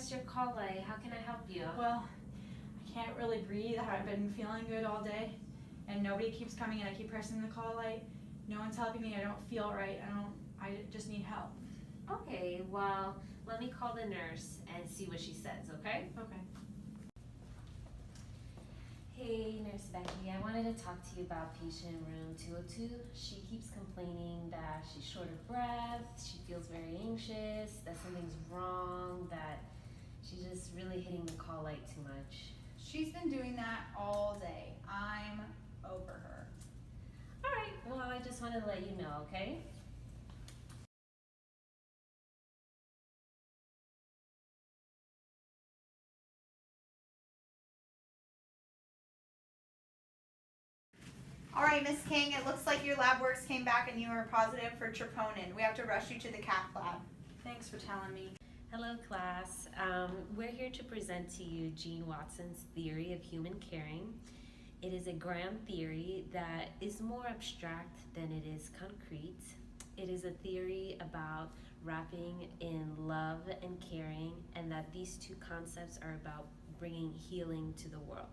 missed your call light. How can I help you? Well, I can't really breathe. I've been feeling good all day, and nobody keeps coming in. I keep pressing the call light. No one's helping me. I don't feel right. I just need help. Okay, well, let me call the nurse and see what she says, okay? Okay. Hey, Nurse Becky, I wanted to talk to you about patient room 202. She keeps complaining that she's short of breath, she feels very anxious, that something's wrong, that she's just really hitting the call light too much. She's been doing that all day. I'm over her. All right, well, I just wanted to let you know, okay? All right, Miss King, it looks like your lab works came back and you are positive for troponin. We have to rush you to the cath lab. Thanks for telling me. Hello, class. We're here to present to you Gene Watson's theory of human caring. It is a grand theory that is more abstract than it is concrete. It is a theory about wrapping in love and caring, and that these two concepts are about bringing healing to the world.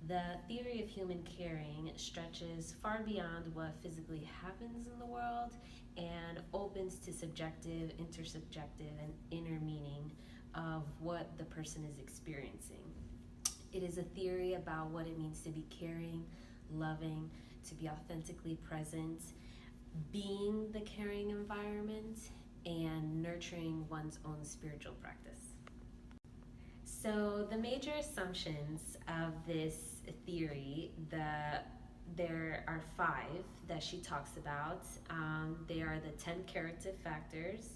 The theory of human caring stretches far beyond what physically happens in the world and opens to subjective, intersubjective, and inner meaning of what the person is experiencing. It is a theory about what it means to be caring, loving, to be authentically present, being the caring environment, and nurturing one's own spiritual practice. So the major assumptions of this theory, there are 5 that she talks about. They are the 10 curative factors.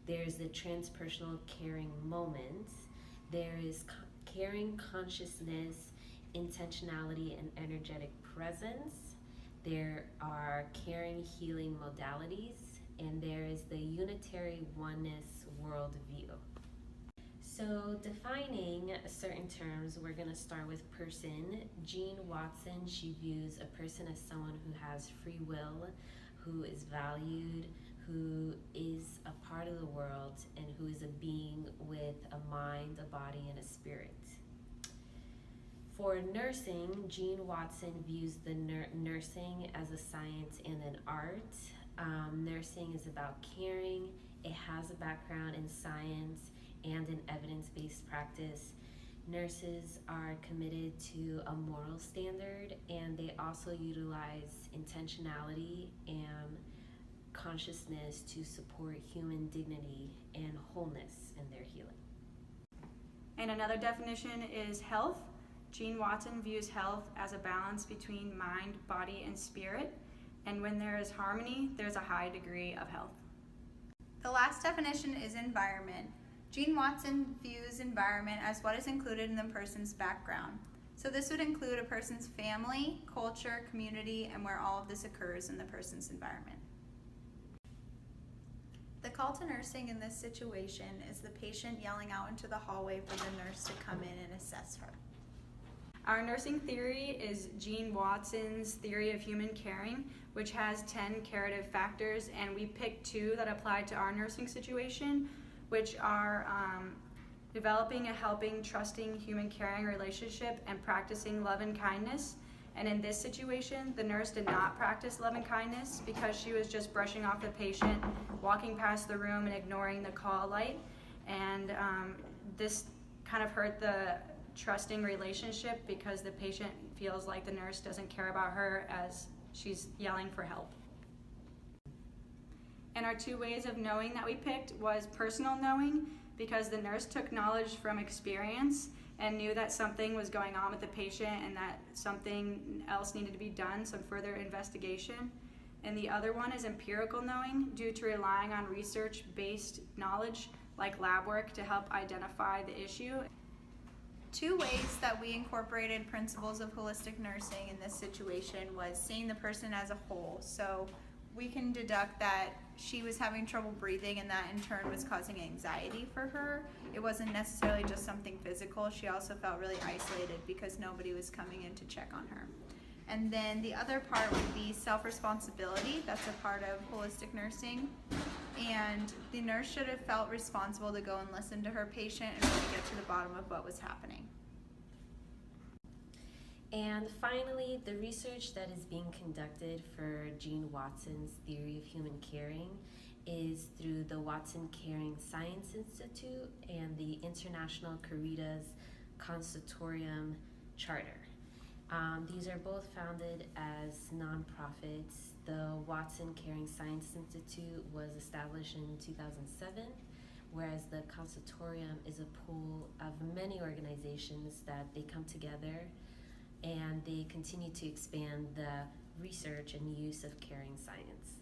There's the transpersonal caring moment. There is caring consciousness, intentionality, and energetic presence. There are caring healing modalities, and there is the unitary oneness worldview. So defining certain terms, we're going to start with person. Gene Watson, she views a person as someone who has free will, who is valued, who is a part of the world, and who is a being with a mind, a body, and a spirit. For nursing, Gene Watson views the nursing as a science and an art. Nursing is about caring. It has a background in science and in evidence-based practice. Nurses are committed to a moral standard, and they also utilize intentionality and consciousness to support human dignity and wholeness in their healing. And another definition is health. Gene Watson views health as a balance between mind, body, and spirit. And when there is harmony, there's a high degree of health. The last definition is environment. Gene Watson views environment as what is included in the person's background. So this would include a person's family, culture, community, and where all of this occurs in the person's environment. The call to nursing in this situation is the patient yelling out into the hallway for the nurse to come in and assess her. Our nursing theory is Gene Watson's theory of human caring, which has 10 curative factors, and we picked 2 that apply to our nursing situation, which are developing a helping, trusting, human caring relationship and practicing love and kindness. And in this situation, the nurse did not practice love and kindness because she was just brushing off the patient, walking past the room and ignoring the call light. And this kind of hurt the trusting relationship because the patient feels like the nurse doesn't care about her as she's yelling for help. And our 2 ways of knowing that we picked was personal knowing, because the nurse took knowledge from experience and knew that something was going on with the patient and that something else needed to be done, some further investigation. And the other one is empirical knowing, due to relying on research-based knowledge like lab work to help identify the issue. 2 ways that we incorporated principles of holistic nursing in this situation was seeing the person as a whole. So we can deduct that she was having trouble breathing, and that in turn was causing anxiety for her. It wasn't necessarily just something physical. She also felt really isolated because nobody was coming in to check on her. And then the other part would be self-responsibility. That's a part of holistic nursing. and the nurse should have felt responsible to go and listen to her patient and really get to the bottom of what was happening. And finally, the research that is being conducted for Jean Watson's theory of human caring is through the Watson Caring Science Institute and the International Caritas Consortium Charter. These are both founded as nonprofits. The Watson Caring Science Institute was established in 2007, whereas the Consortium is a pool of many organizations that they come together and they continue to expand the research and use of caring science.